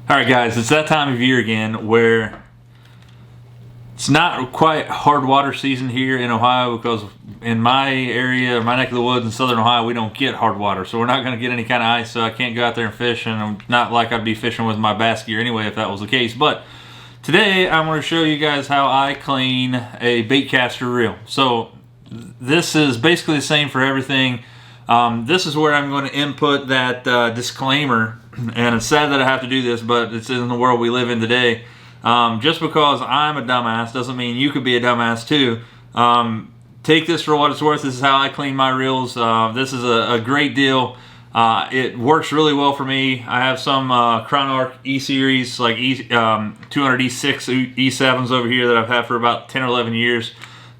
Alright guys, it's that time of year again where it's not quite hard water season here in Ohio, because in my area, my neck of the woods in southern Ohio, we don't get hard water. So we're not going to get any kind of ice, so I can't go out there and fish, and I'm not like I'd be fishing with my bass gear anyway if that was the case. But today I'm going to show you guys how I clean a baitcaster reel. So this is basically the same for everything. This is where I'm going to input that disclaimer, and it's sad that I have to do this, but it's in the world we live in today. Just because I'm a dumbass doesn't mean you could be a dumbass too. Take this for what it's worth. This is how I clean my reels. This is a great deal. It works really well for me. I have some Curado E-Series, like 200E6 E7s over here that I've had for about 10 or 11 years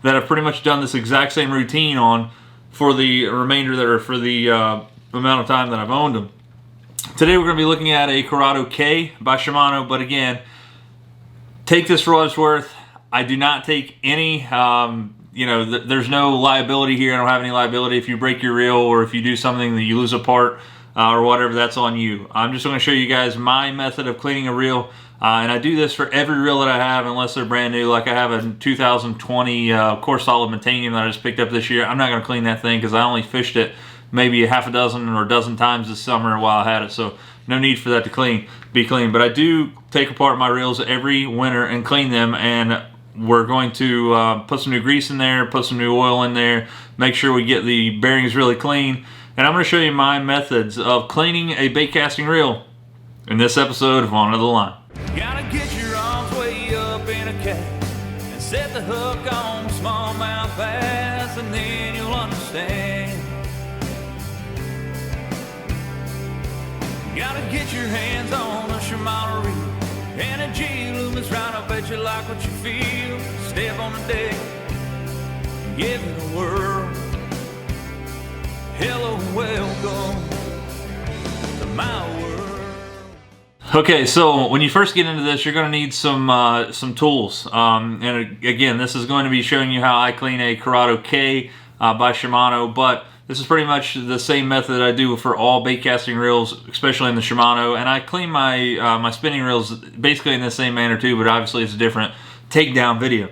that I've pretty much done this exact same routine on for the remainder that are for the amount of time that I've owned them. Today we're going to be looking at a Curado K by Shimano, but again, take this for what it's worth. I do not take any, there's no liability here. I don't have any liability if you break your reel or if you do something that you lose a part or whatever, that's on you. I'm just going to show you guys my method of cleaning a reel, and I do this for every reel that I have unless they're brand new. Like I have a 2020 Core Solid Metanium that I just picked up this year. I'm not going to clean that thing because I only fished it maybe half a dozen or a dozen times this summer while I had it, so no need for that to be clean. But I do take apart my reels every winter and clean them, and we're going to put some new grease in there, put some new oil in there, make sure we get the bearings really clean. And I'm going to show you my methods of cleaning a bait casting reel in this episode of On to the Line. Gotta get your arms way up in a cast and set the hook on smallmouth bass, and then you'll understand. Gotta get your hands on a Shimano reel and a G-Lumen's right. I bet you like what you feel. Step on the deck, give it a whirl. Hello, welcome to my world. Okay, so when you first get into this, you're going to need some tools. And again, this is going to be showing you how I clean a Curado K by Shimano, but this is pretty much the same method that I do for all bait casting reels, especially in the Shimano. And I clean my my spinning reels basically in the same manner too, but obviously it's a different takedown video.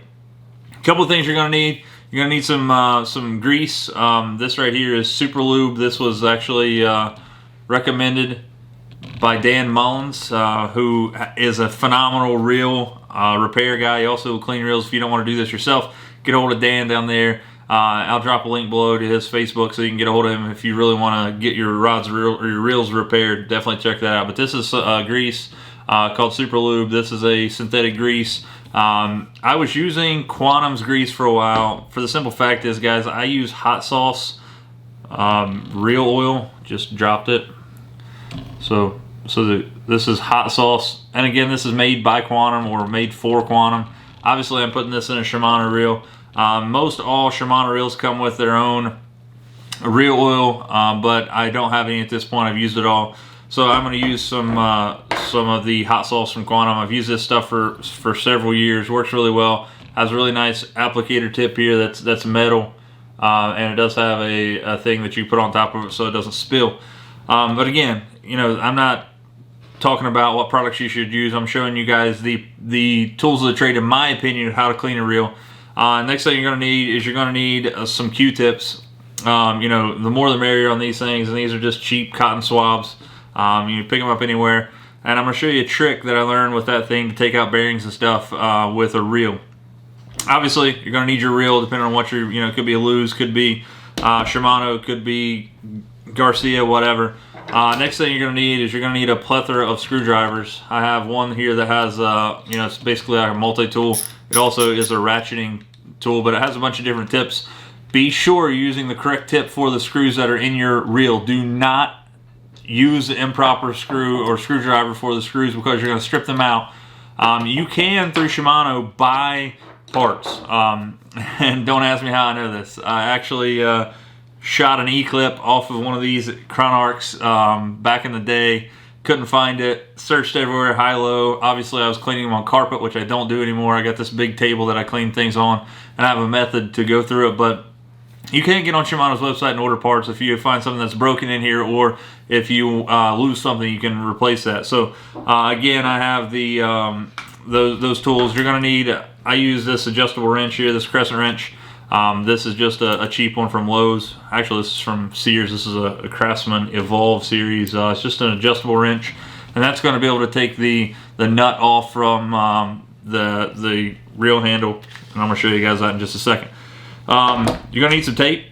A couple of things you're going to need. You're going to need some grease. This right here is Super Lube. This was actually recommended by Dan Mullins, who is a phenomenal reel repair guy. He also will clean reels. If you don't want to do this yourself, get a hold of Dan down there. I'll drop a link below to his Facebook so you can get a hold of him if you really want to get your rods or your reels repaired. Definitely check that out. But this is grease called Super Lube. This is a synthetic grease. I was using Quantum's grease for a while. For the simple fact is, guys, I use hot sauce reel oil. Just dropped it. So this is hot sauce, and again, this is made by Quantum or made for Quantum. Obviously, I'm putting this in a Shimano reel. Most all Shimano reels come with their own reel oil, but I don't have any at this point. I've used it all, so I'm going to use some of the hot sauce from Quantum. I've used this stuff for several years. Works really well. Has a really nice applicator tip here that's metal, and it does have a thing that you put on top of it so it doesn't spill. But again, I'm not talking about what products you should use. I'm showing you guys the tools of the trade, in my opinion, of how to clean a reel. Next thing you're going to need is some Q-tips. The more the merrier on these things, and these are just cheap cotton swabs. You pick them up anywhere. And I'm going to show you a trick that I learned with that thing to take out bearings and stuff with a reel. Obviously, you're going to need your reel depending on what it could be a Lewis, could be Shimano, could be Garcia, whatever. Next thing you're going to need a plethora of screwdrivers. I have one here that has, it's basically like a multi-tool. It also is a ratcheting tool, but it has a bunch of different tips. Be sure you're using the correct tip for the screws that are in your reel. Do not use the improper screw or screwdriver for the screws, because you're going to strip them out. You can, through Shimano, buy parts. And don't ask me how I know this. I actually shot an E-clip off of one of these Curado back in the day. Couldn't find it. Searched everywhere, high, low. Obviously, I was cleaning them on carpet, which I don't do anymore. I got this big table that I clean things on, and I have a method to go through it. But You can get on Shimano's website and order parts if you find something that's broken in here, or if you lose something, you can replace that. So again, I have the those tools. You're going to need, I use this adjustable wrench here, this crescent wrench. This is just a cheap one from Lowe's. Actually, this is from Sears. This is a Craftsman Evolve series. It's just an adjustable wrench, and that's going to be able to take the nut off from the reel handle. And I'm going to show you guys that in just a second. You're going to need some tape.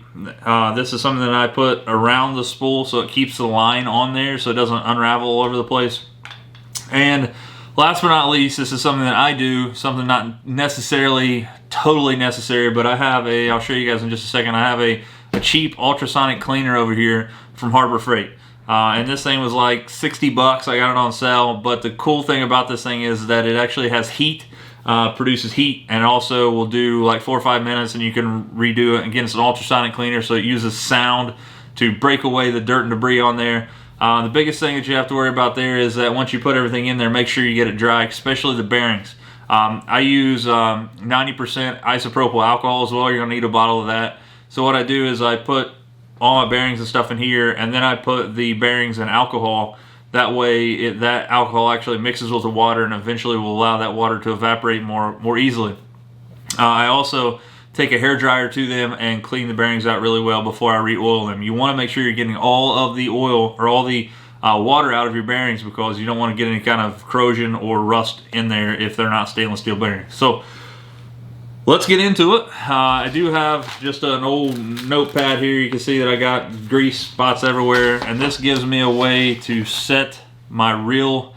This is something that I put around the spool so it keeps the line on there so it doesn't unravel all over the place. And last but not least, this is something that I do, something not necessarily totally necessary, but I have I'll show you guys in just a second, I have a cheap ultrasonic cleaner over here from Harbor Freight. And this thing was like 60 bucks. I got it on sale, but the cool thing about this thing is that it actually has heat. Produces heat, and also will do like 4 or 5 minutes and you can redo it. Again, it's an ultrasonic cleaner, so it uses sound to break away the dirt and debris on there. The biggest thing that you have to worry about there is that once you put everything in there, make sure you get it dry, especially the bearings. I use 90% isopropyl alcohol as well. You're going to need a bottle of that. So what I do is I put all my bearings and stuff in here, and then I put the bearings in alcohol. That way, that alcohol actually mixes with the water and eventually will allow that water to evaporate more easily. I also take a hair dryer to them and clean the bearings out really well before I re-oil them. You want to make sure you're getting all of the oil or all the water out of your bearings, because you don't want to get any kind of corrosion or rust in there if they're not stainless steel bearings. So let's get into it. I do have just an old notepad here. You can see that I got grease spots everywhere, and this gives me a way to set my reel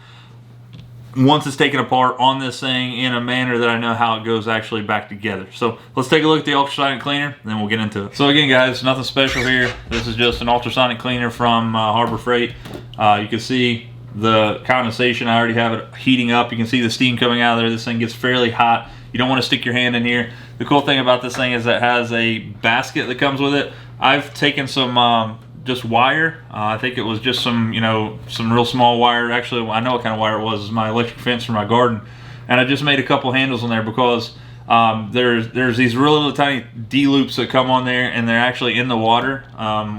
once it's taken apart on this thing in a manner that I know how it goes actually back together. So let's take a look at the ultrasonic cleaner, and then we'll get into it. So again, guys, nothing special here. This is just an ultrasonic cleaner from Harbor Freight. You can see the condensation. I already have it heating up. You can see the steam coming out of there. This thing gets fairly hot. You don't want to stick your hand in here. The cool thing about this thing is that it has a basket that comes with it. I've taken some just wire. I think it was just some real small wire. Actually, I know what kind of wire it was. It's my electric fence for my garden. And I just made a couple handles on there because there's these really little tiny D-loops that come on there, and they're actually in the water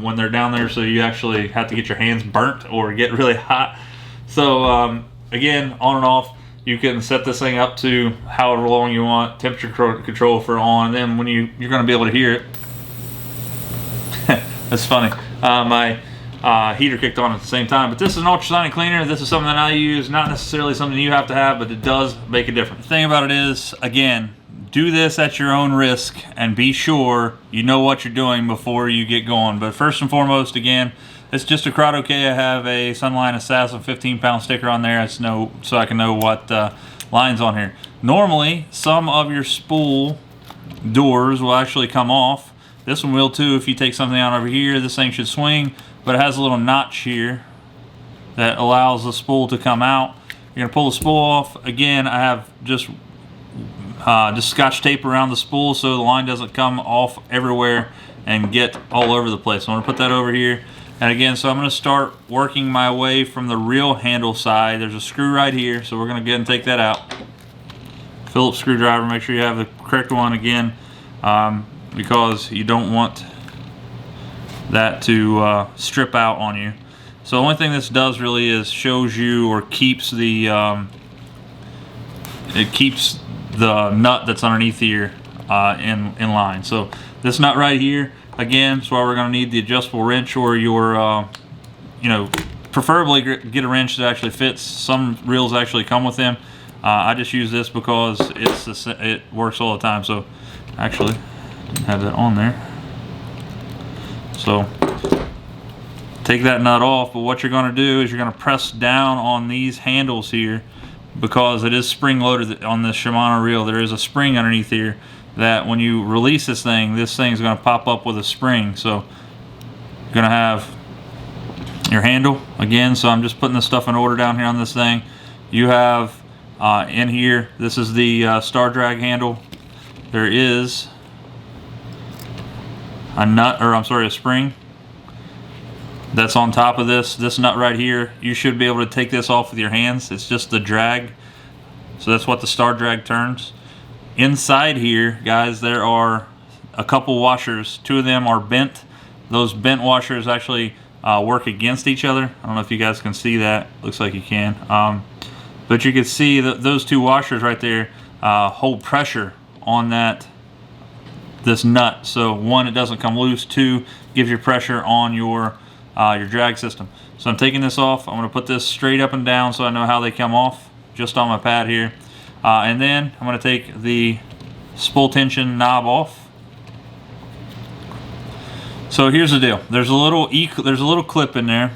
when they're down there, so you actually have to get your hands burnt or get really hot. So again, on and off. You can set this thing up to however long you want, temperature control for on, and then when you're going to be able to hear it. That's funny. My heater kicked on at the same time, but this is an ultrasonic cleaner. This is something that I use, not necessarily something you have to have, but it does make a difference. The thing about it is, again, do this at your own risk and be sure you know what you're doing before you get going. But first and foremost, again, it's just a Curado K. I have a Sunline Assassin 15-pound sticker on there. So I can know what line's on here. Normally, some of your spool doors will actually come off. This one will too if you take something out over here. This thing should swing, but it has a little notch here that allows the spool to come out. You're going to pull the spool off. Again, I have just Scotch tape around the spool so the line doesn't come off everywhere and get all over the place. So I'm going to put that over here. And again, so I'm going to start working my way from the reel handle side. There's a screw right here, so we're going to go ahead and take that out. Phillips screwdriver, make sure you have the correct one again, because you don't want that to strip out on you. So the only thing this does really is shows you or keeps the nut that's underneath here in line. So this nut right here, again, that's why we're going to need the adjustable wrench, or your, preferably get a wrench that actually fits. Some reels actually come with them. I just use this because it works all the time. So actually, have that on there. So take that nut off, but what you're going to do is you're going to press down on these handles here, because it is spring loaded on this Shimano reel. There is a spring underneath here that when you release this thing's going to pop up with a spring. So you're going to have your handle again. So I'm just putting this stuff in order down here on this thing. You have in here, this is the star drag handle. There is a spring that's on top of this nut right here. You should be able to take this off with your hands. It's just the drag. So that's what the star drag turns. Inside here, guys, there are a couple washers. Two of them are bent. Those bent washers actually work against each other. I don't know if you guys can see that. Looks like you can. But you can see that those two washers right there hold pressure on this nut. So one, it doesn't come loose. Two, gives you pressure on your drag system. So I'm taking this off. I'm going to put this straight up and down so I know how they come off, just on my pad here. And then I'm going to take the spool tension knob off. So here's the deal. There's a little clip in there.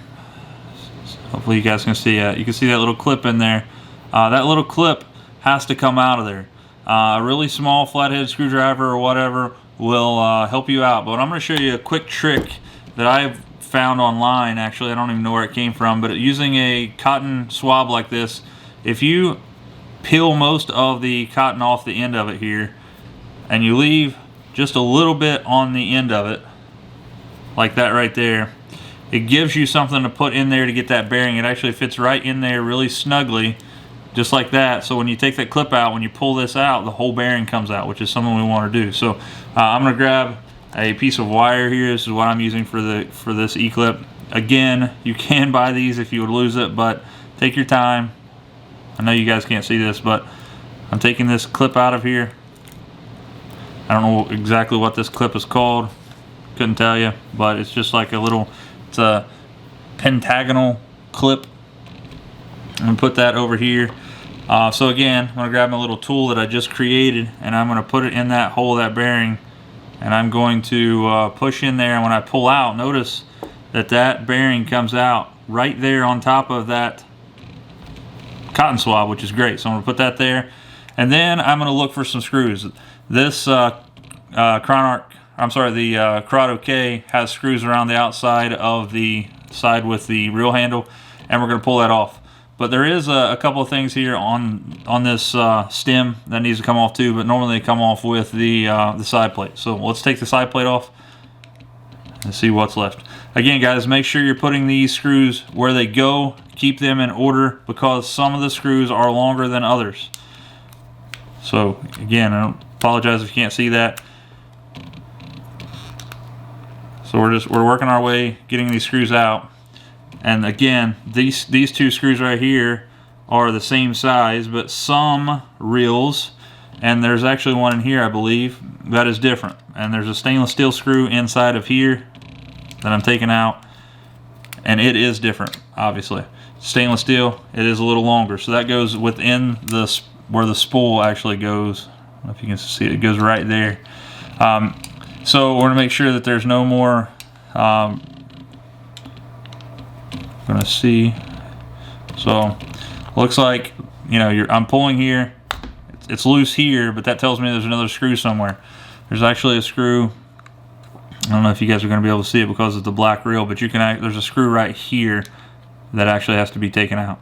Hopefully you guys can see it. You can see that little clip in there. That little clip has to come out of there. A really small flathead screwdriver or whatever will help you out. But I'm going to show you a quick trick that I've found online. Actually, I don't even know where it came from, but using a cotton swab like this, if you peel most of the cotton off the end of it here and you leave just a little bit on the end of it, like that right there, it gives you something to put in there to get that bearing. It actually fits right in there really snugly, just like that. So when you take that clip out, when you pull this out, the whole bearing comes out, which is something we want to do. So I'm going to grab a piece of wire here. This is what I'm using for this E-clip. Again, you can buy these if you would lose it, but take your time. I know you guys can't see this, but I'm taking this clip out of here. I don't know exactly what this clip is called. Couldn't tell you, but it's just like it's a pentagonal clip. I'm going to put that over here. So again, I'm going to grab my little tool that I just created, and I'm going to put it in that hole of that bearing, and I'm going to push in there. And when I pull out, notice that bearing comes out right there on top of that cotton swab, which is great. So I'm going to put that there, and then I'm going to look for some screws. This Curado K has screws around the outside of the side with the reel handle, and we're going to pull that off. But there is a couple of things here on this stem that needs to come off too, but normally they come off with the side plate. So let's take the side plate off and see what's left. Again, guys, make sure you're putting these screws where they go. Keep them in order, because some of the screws are longer than others. So again, I don't apologize if you can't see that. So we're working our way getting these screws out. And again, these two screws right here are the same size, but some reels, and there's actually one in here, I believe, that is different. And there's a stainless steel screw inside of here that I'm taking out, and it is different, obviously. Stainless steel, it is a little longer, so that goes within where the spool actually goes. I don't know if you can see it, it goes right there. So we're going to make sure that there's no more gonna see. So looks like, you know, I'm pulling here, it's loose here, but that tells me there's another screw somewhere. There's actually a screw. I don't know if you guys are going to be able to see it because of the black reel, but there's a screw right here that actually has to be taken out.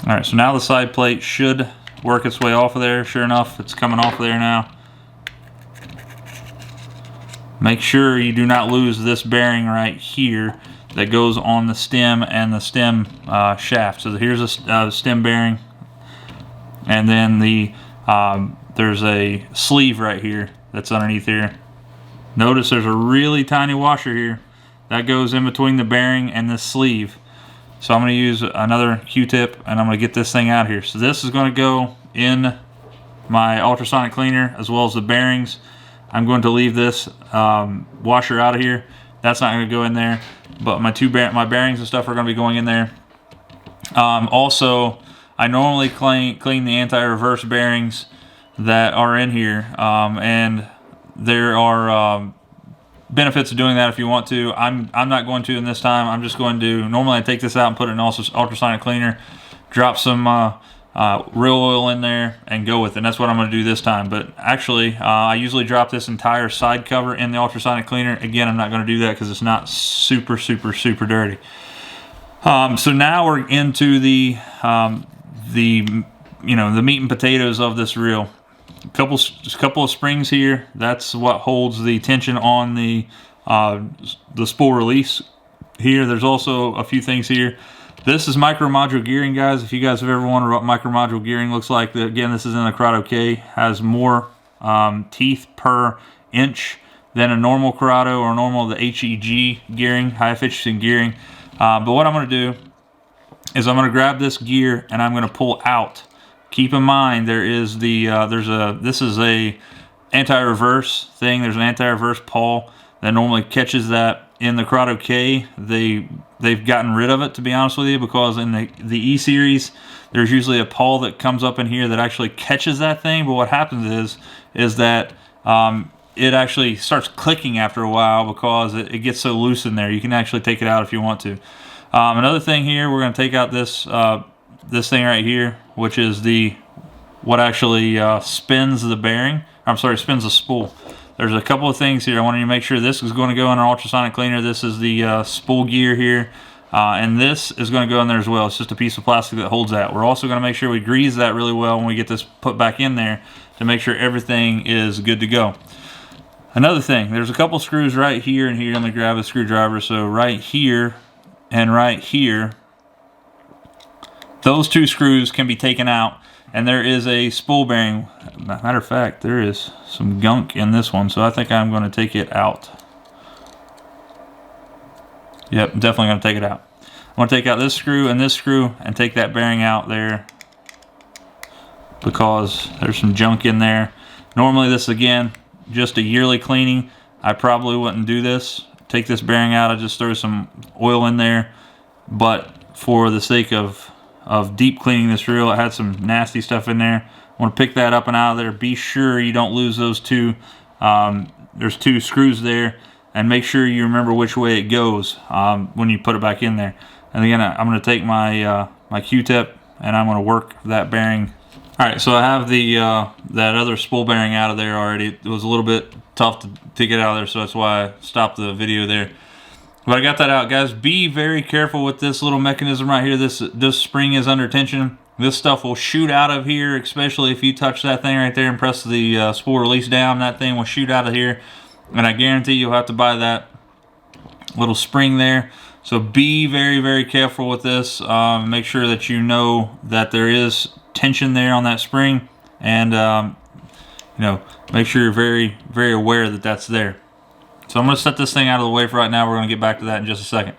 All right, so now the side plate should work its way off of there. Sure enough, it's coming off of there now. Make sure you do not lose this bearing right here that goes on the stem and the stem shaft. So here's a stem bearing, and then there's a sleeve right here that's underneath here. Notice there's a really tiny washer here that goes in between the bearing and the sleeve. So I'm going to use another Q-tip, and I'm going to get this thing out here. So this is going to go in my ultrasonic cleaner as well as the bearings. I'm going to leave this washer out of here. That's not going to go in there, but my bearings and stuff are going to be going in there. Also, I normally clean the anti-reverse bearings that are in here, and there are benefits of doing that if you want to. I'm not going to in this time. I'm just going to, normally I take this out and put it in ultrasonic cleaner, drop some real oil in there, and go with it. And that's what I'm going to do this time. But actually, I usually drop this entire side cover in the ultrasonic cleaner. Again, I'm not going to do that because it's not super dirty. So now we're into the meat and potatoes of this reel. Just a couple of springs here. That's what holds the tension on the spool release here. There's also a few things here. This is micro module gearing, guys. If you guys have ever wondered what micro module gearing looks like, again, this is in the Curado K. Has more teeth per inch than a normal Curado or normal the HEG gearing, high efficiency gearing. But what I'm going to do is I'm going to grab this gear and I'm going to pull out. Keep in mind there is the this is a anti-reverse thing. There's an anti-reverse pawl that normally catches that. In the Curado K, they've gotten rid of it, to be honest with you, because in the E series there's usually a pawl that comes up in here that actually catches that thing. But what happens is that it actually starts clicking after a while because it gets so loose in there. You can actually take it out if you want to. Another thing here, we're going to take out this this thing right here, which is what actually spins the bearing. I'm sorry, spins the spool. There's a couple of things here. I wanted to make sure this is going to go in our ultrasonic cleaner. This is the spool gear here. And this is going to go in there as well. It's just a piece of plastic that holds that. We're also going to make sure we grease that really well when we get this put back in there to make sure everything is good to go. Another thing, there's a couple screws right here and here. Let me grab a screwdriver. So right here and right here, those two screws can be taken out. And there is a spool bearing. Matter of fact, there is some gunk in this one, so I think I'm going to take it out. Yep, definitely going to take it out. I'm going to take out this screw and take that bearing out there because there's some junk in there. Normally this, again, just a yearly cleaning. I probably wouldn't do this. Take this bearing out, I just throw some oil in there. But for the sake of deep cleaning this reel, it had some nasty stuff in there. I want to pick that up and out of there. Be sure you don't lose those two. There's two screws there, and make sure you remember which way it goes when you put it back in there. And again, I'm going to take my my Q-tip and I'm going to work that bearing. All right, so I have the that other spool bearing out of there already. It was a little bit tough to get out of there, so that's why I stopped the video there. But I got that out, guys. Be very careful with this little mechanism right here. This spring is under tension. This stuff will shoot out of here, especially if you touch that thing right there and press the spool release down. That thing will shoot out of here, and I guarantee you'll have to buy that little spring there. So be very, very careful with this. Make sure that you know that there is tension there on that spring, and you know, make sure you're very, very aware that that's there. So I'm going to set this thing out of the way for right now. We're going to get back to that in just a second.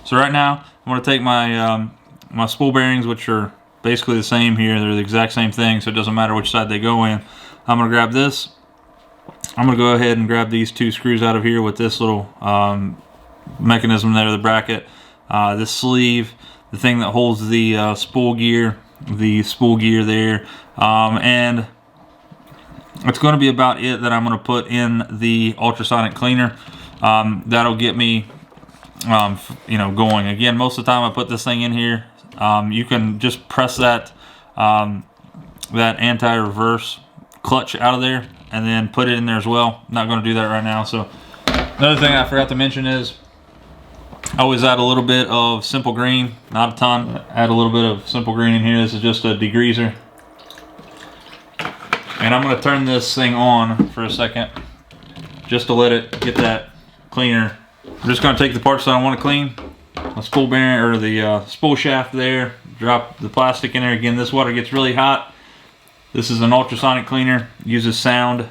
So right now, I'm going to take my my spool bearings, which are basically the same here. They're the exact same thing, so it doesn't matter which side they go in. I'm going to grab this. I'm going to go ahead and grab these two screws out of here with this little mechanism there, the bracket, this sleeve, the thing that holds the spool gear there, and it's going to be about it that I'm going to put in the ultrasonic cleaner. That'll get me, you know, going. Again, most of the time I put this thing in here. You can just press that that anti-reverse clutch out of there and then put it in there as well. I'm not going to do that right now. So another thing I forgot to mention is I always add a little bit of simple green, not a ton. Add a little bit of simple green in here. This is just a degreaser. And I'm going to turn this thing on for a second just to let it get that cleaner. I'm just going to take the parts that I want to clean. The spool bearing, or the spool shaft there. Drop the plastic in there. Again, this water gets really hot. This is an ultrasonic cleaner. It uses sound.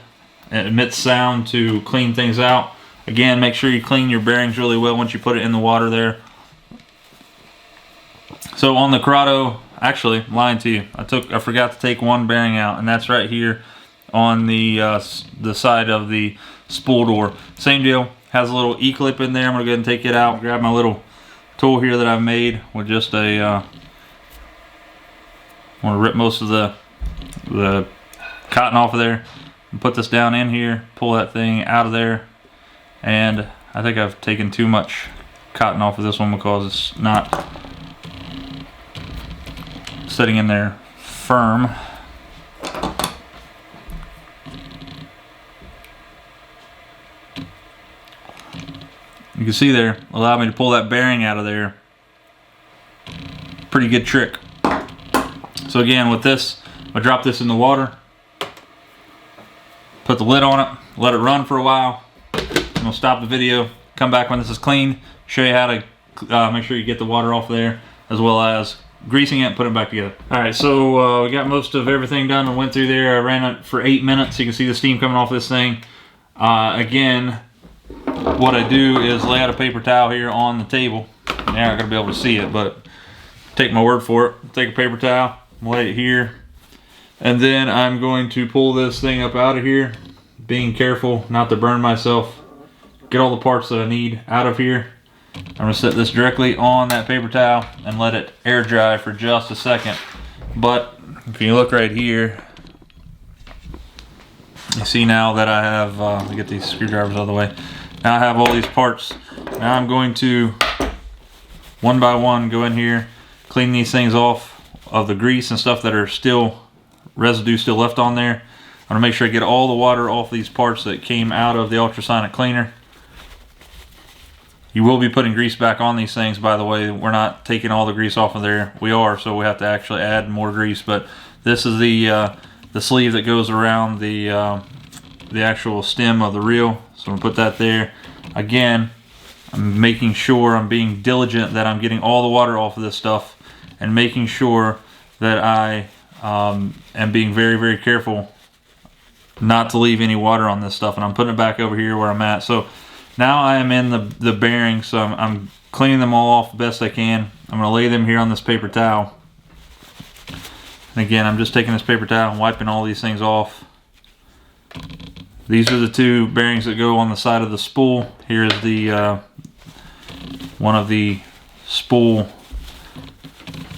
It emits sound to clean things out. Again, make sure you clean your bearings really well once you put it in the water there. So on the Curado, actually, I'm lying to you. I forgot to take one bearing out, and that's right here on the side of the spool door. Same deal. Has a little E-clip in there. I'm gonna go ahead and take it out. Grab my little tool here that I've made with just a. I'm gonna rip most of the cotton off of there and put this down in here. Pull that thing out of there, and I think I've taken too much cotton off of this one because it's not sitting in there firm. You can see there, allowed me to pull that bearing out of there. Pretty good trick. So again, with this, I drop this in the water, put the lid on it, let it run for a while. I'm gonna stop the video, come back when this is clean, show you how to make sure you get the water off there, as well as greasing it and put it back together. Alright, so we got most of everything done and went through there. I ran it for 8 minutes. You can see the steam coming off this thing. Again, what I do is lay out a paper towel here on the table. You're not gonna be able to see it, but take my word for it. Take a paper towel, lay it here, and then I'm going to pull this thing up out of here, being careful not to burn myself. Get all the parts that I need out of here. I'm gonna set this directly on that paper towel and let it air dry for just a second. But if you look right here, you see now that I have, let me get these screwdrivers out of the way. Now I have all these parts. Now I'm going to, one by one, go in here, clean these things off of the grease and stuff that are still, residue still left on there. I'm gonna make sure I get all the water off these parts that came out of the ultrasonic cleaner. You will be putting grease back on these things, by the way. We're not taking all the grease off of there. We are, so we have to actually add more grease. But this is the sleeve that goes around the actual stem of the reel. So I'm gonna put that there. Again, I'm making sure I'm being diligent that I'm getting all the water off of this stuff, and making sure that I am being very, very careful not to leave any water on this stuff. And I'm putting it back over here where I'm at. So now I am in the bearings, so I'm cleaning them all off the best I can. I'm going to lay them here on this paper towel. And again, I'm just taking this paper towel and wiping all these things off. These are the two bearings that go on the side of the spool. Here is the one of the spool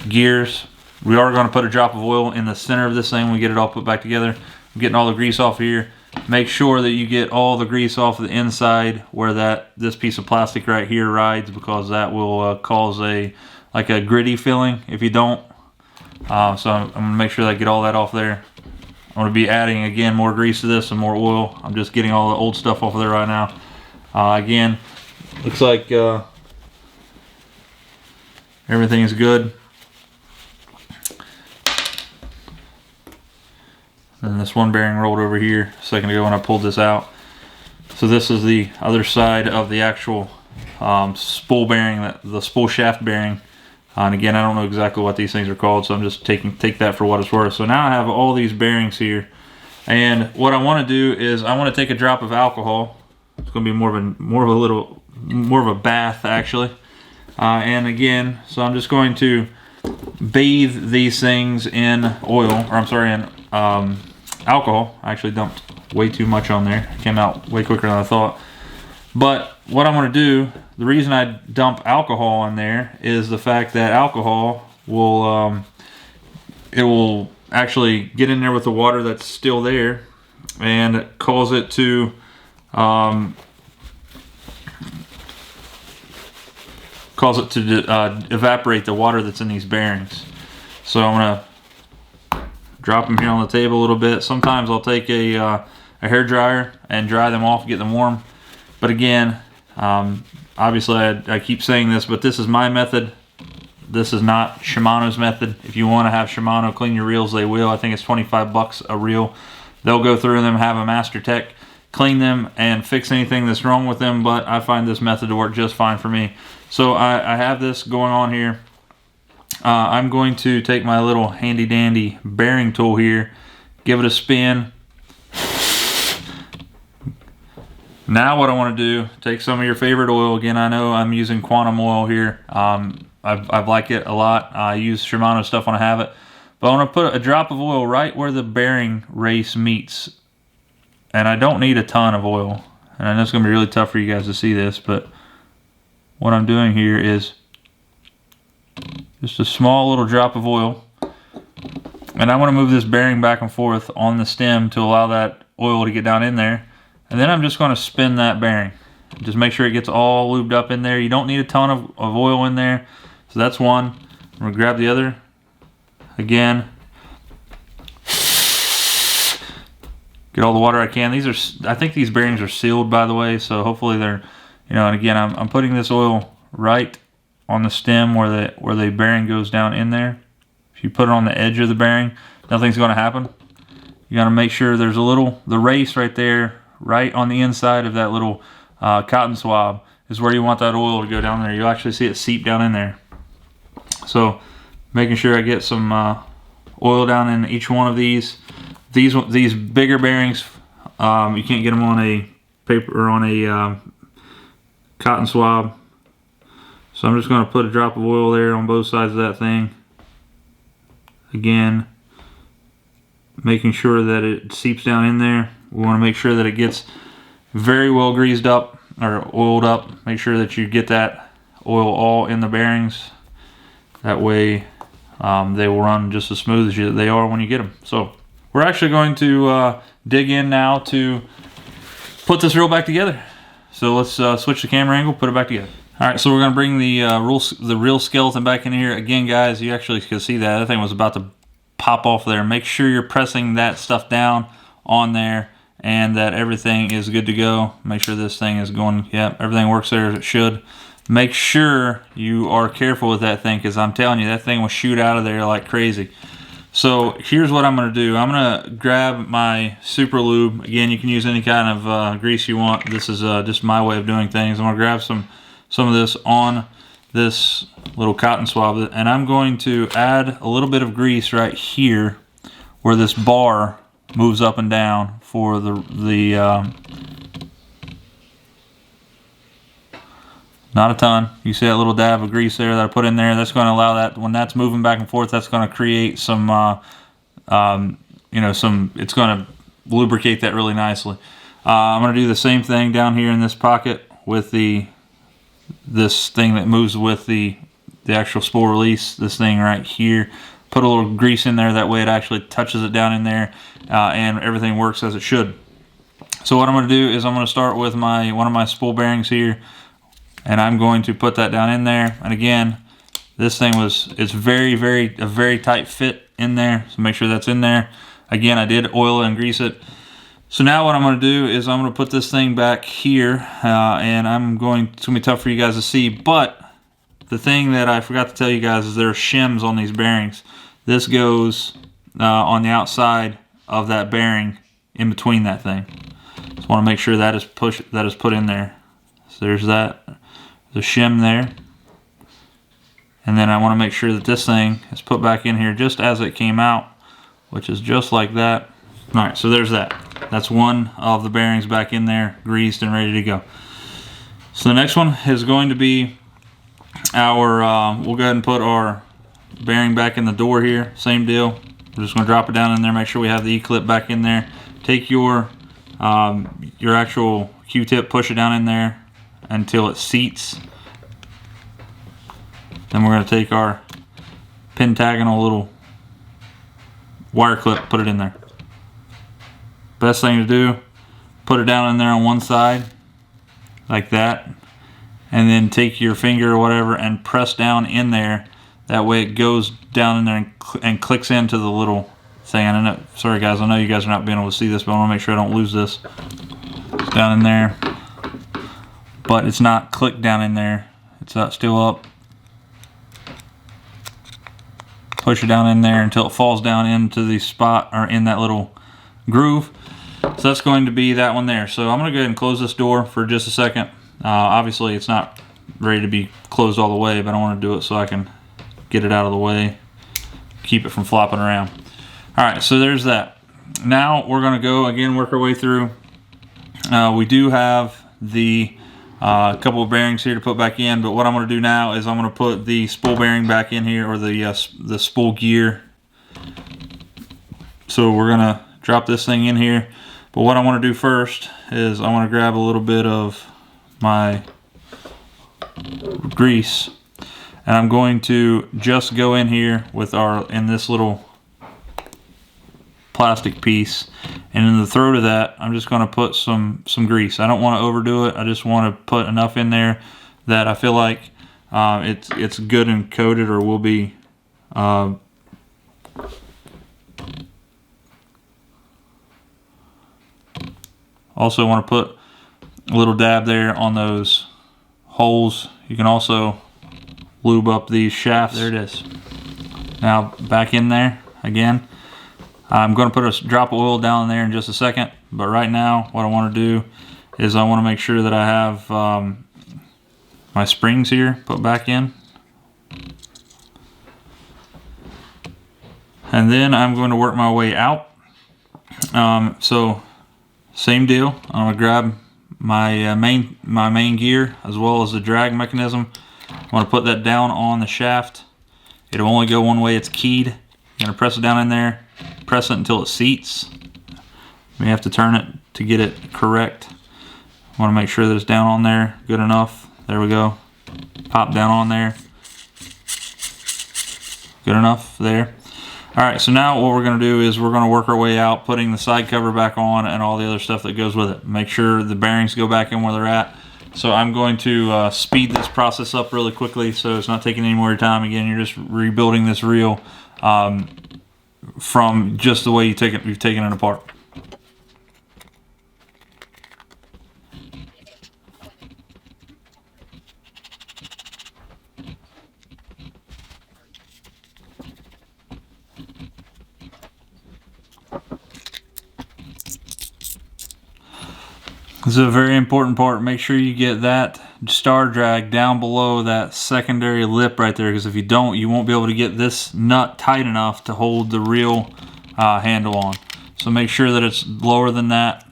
gears. We are going to put a drop of oil in the center of this thing when we get it all put back together. I'm getting all the grease off here. Make sure that you get all the grease off the inside where this piece of plastic right here rides, because that will cause like a gritty feeling if you don't. So I'm gonna make sure that I get all that off there. I'm gonna be adding again more grease to this and more oil. I'm just getting all the old stuff off of there right now. Again, looks like everything is good. And this one bearing rolled over here a second ago when I pulled this out. So this is the other side of the actual spool bearing, the spool shaft bearing. And again, I don't know exactly what these things are called, so I'm just take that for what it's worth. So now I have all these bearings here, and what I want to do is I want to take a drop of alcohol. It's going to be more of a bath actually. And again, so I'm just going to bathe these things in oil, or I'm sorry, in alcohol. I actually dumped way too much on there. It came out way quicker than I thought. But what I'm going to do, the reason I dump alcohol in there is the fact that alcohol will it will actually get in there with the water that's still there and cause it to evaporate the water that's in these bearings. So I'm going to drop them here on the table a little bit. Sometimes I'll take a hair dryer and dry them off, get them warm. But again, obviously I keep saying this, but this is my method. This is not Shimano's method. If you want to have Shimano clean your reels, they will. I think it's 25 bucks a reel. They'll go through them, have a master tech clean them and fix anything that's wrong with them, but I find this method to work just fine for me. So I have this going on here. I'm going to take my little handy dandy bearing tool here, give it a spin. Now what I want to do, take some of your favorite oil. Again, I know I'm using Quantum oil here. I like it a lot. I use Shimano stuff when I have it. But I want to put a drop of oil right where the bearing race meets. And I don't need a ton of oil. And I know it's going to be really tough for you guys to see this, but what I'm doing here is just a small little drop of oil. And I want to move this bearing back and forth on the stem to allow that oil to get down in there. And then I'm just going to spin that bearing. Just make sure it gets all lubed up in there. You don't need a ton of oil in there. So that's one. I'm going to grab the other. Again. Get all the water I can. These are, I think these bearings are sealed, by the way. So hopefully they're, you know, and again, I'm putting this oil right on the stem where the bearing goes down in there. If you put it on the edge of the bearing, nothing's going to happen. You got to make sure there's the race right there, right on the inside of that little cotton swab is where you want that oil to go down there. You'll actually see it seep down in there. So making sure I get some oil down in each one of these. These bigger bearings, you can't get them on a paper or on a cotton swab. So I'm just going to put a drop of oil there on both sides of that thing. Again, making sure that it seeps down in there. We want to make sure that it gets very well greased up or oiled up. Make sure that you get that oil all in the bearings. That way they will run just as smooth as they are when you get them. So we're actually going to dig in now to put this reel back together. So let's switch the camera angle, put it back together. All right, so we're going to bring the reel skeleton back in here. Again, guys, you actually can see that thing was about to pop off there. Make sure you're pressing that stuff down on there and that everything is good to go. Make sure this thing is going, yep, everything works there as it should. Make sure you are careful with that thing, because I'm telling you, that thing will shoot out of there like crazy. So here's what I'm going to do. I'm going to grab my Super Lube. Again, you can use any kind of grease you want. This is just my way of doing things. I'm going to grab some of this on this little cotton swab, and I'm going to add a little bit of grease right here where this bar moves up and down for the not a ton. You see that little dab of grease there that I put in there? That's going to allow that, when that's moving back and forth, that's going to create some, you know, it's going to lubricate that really nicely. I'm going to do the same thing down here in this pocket with this thing that moves with the actual spool release, this thing right here. Put a little grease in there, that way it actually touches it down in there, and everything works as it should. So what I'm going to do is I'm going to start with one of my spool bearings here, and I'm going to put that down in there. And again, this thing it's a very tight fit in there, so make sure that's in there. Again, I did oil and grease it. So now what I'm going to do is I'm going to put this thing back here, and it's going to be tough for you guys to see, but the thing that I forgot to tell you guys is there are shims on these bearings. This goes on the outside of that bearing in between that thing. Just want to make sure that is put in there. So there's that. The shim there, and then I want to make sure that this thing is put back in here just as it came out, which is just like that. All right, so there's that. That's one of the bearings back in there, greased and ready to go. So the next one is going to be our, we'll go ahead and put our bearing back in the door here. Same deal. We're just going to drop it down in there, make sure we have the E-clip back in there. Take your actual Q-tip, push it down in there until it seats. Then we're going to take our pentagonal little wire clip, put it in there. Best thing to do, put it down in there on one side like that, and then take your finger or whatever and press down in there. That way it goes down in there and clicks into the little thing. I know, sorry guys, I know you guys are not being able to see this, but I want to make sure I don't lose this. It's down in there, but it's not clicked down in there. It's still up. Push it down in there until it falls down into the spot, or in that little groove. So that's going to be that one there. So I'm going to go ahead and close this door for just a second. Obviously it's not ready to be closed all the way, but I want to do it so I can get it out of the way, keep it from flopping around. Alright, so there's that. Now we're going to go again, work our way through. We do have the couple of bearings here to put back in, but what I'm going to do now is I'm going to put the spool bearing back in here, or the spool gear. So we're going to drop this thing in here, but what I want to do first is I want to grab a little bit of my grease, and I'm going to just go in here with in this little plastic piece, and in the throat of that I'm just going to put some grease. I don't want to overdo it. I just want to put enough in there that I feel like it's good and coated, or will be also want to put a little dab there on those holes. You can also lube up these shafts. There it is. Now back in there again. I'm going to put a drop of oil down there in just a second, but right now what I want to do is I want to make sure that I have my springs here put back in. And then I'm going to work my way out. So same deal. I'm going to grab my main gear as well as the drag mechanism. I want to put that down on the shaft. It'll only go one way. It's keyed. You're gonna press it down in there, press it until it seats. We have to turn it to get it correct. I want to make sure that it's down on there good enough. There we go. Pop down on there. Good enough there. All right, so now what we're gonna do is we're gonna work our way out, putting the side cover back on and all the other stuff that goes with it. Make sure the bearings go back in where they're at. So I'm going to speed this process up really quickly so it's not taking any more time. Again, you're just rebuilding this reel from just the way you've taken it apart. This is a very important part. Make sure you get that star drag down below that secondary lip right there, because if you don't, you won't be able to get this nut tight enough to hold the reel handle on. So make sure that it's lower than that.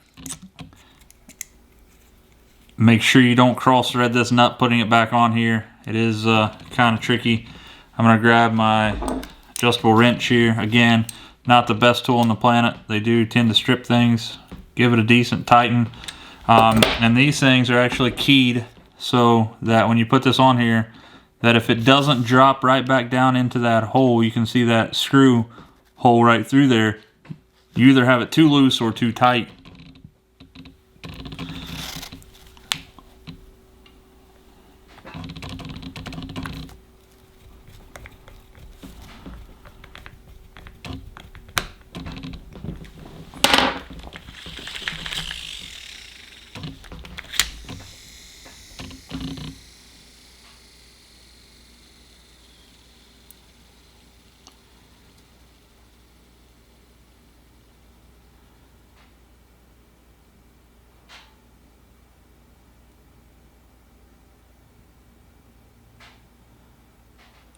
Make sure you don't cross thread this nut putting it back on here. It is kind of tricky. I'm going to grab my adjustable wrench here. Again, not the best tool on the planet. They do tend to strip things. Give it a decent tighten. And these things are actually keyed so that when you put this on here, that if it doesn't drop right back down into that hole, you can see that screw hole right through there. You either have it too loose or too tight.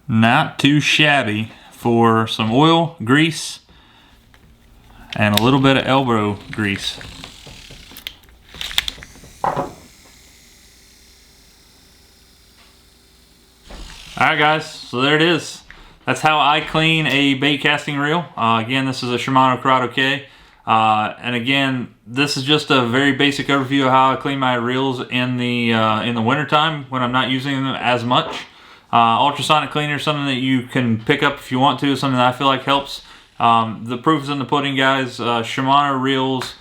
Not too shabby for some oil, grease, and a little bit of elbow grease. Alright guys, so there it is. That's how I clean a bait casting reel. Again, this is a Shimano Curado K. And again, this is just a very basic overview of how I clean my reels in the wintertime when I'm not using them as much. Ultrasonic cleaner is something that you can pick up if you want to, something that I feel like helps. The proof is in the pudding, guys. Shimano reels,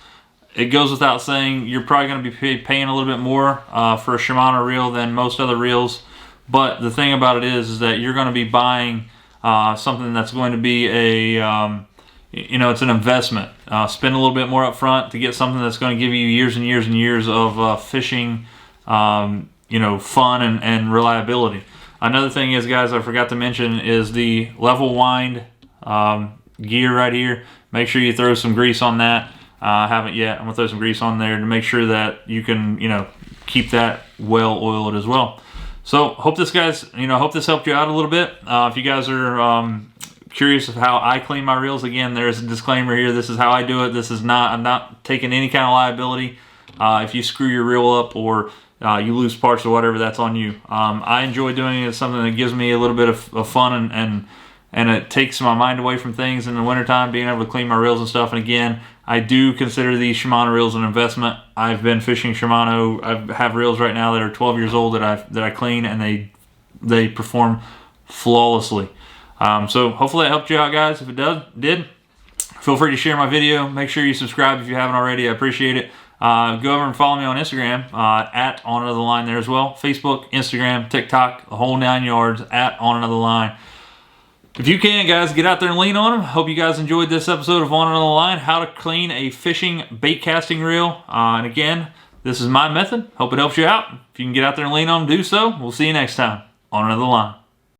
it goes without saying, you're probably going to be paying a little bit more for a Shimano reel than most other reels. But the thing about it is that you're going to be buying something that's going to be a, it's an investment. Spend a little bit more up front to get something that's going to give you years and years and years of fishing, fun and reliability. Another thing is, guys, I forgot to mention is the level wind gear right here. Make sure you throw some grease on that. I haven't yet. I'm gonna throw some grease on there to make sure that you can, keep that well oiled as well. So hope this hope this helped you out a little bit. If you guys are curious of how I clean my reels, again, there's a disclaimer here. This is how I do it. I'm not taking any kind of liability. If you screw your reel up or you lose parts or whatever, that's on you. I enjoy doing it. It's something that gives me a little bit of fun and it takes my mind away from things in the wintertime, being able to clean my reels and stuff. And again, I do consider these Shimano reels an investment. I've been fishing Shimano. I have reels right now that are 12 years old that I clean, and they perform flawlessly. So hopefully that helped you out, guys. If it did, feel free to share my video. Make sure you subscribe if you haven't already. I appreciate it. Go over and follow me on Instagram at On Another Line there as well. Facebook, Instagram, TikTok, the whole 9 yards at On Another Line. If you can, guys, get out there and lean on them. Hope you guys enjoyed this episode of On Another Line, how to clean a fishing bait casting reel. And again, this is my method. Hope it helps you out. If you can get out there and lean on them, do so. We'll see you next time on Another Line.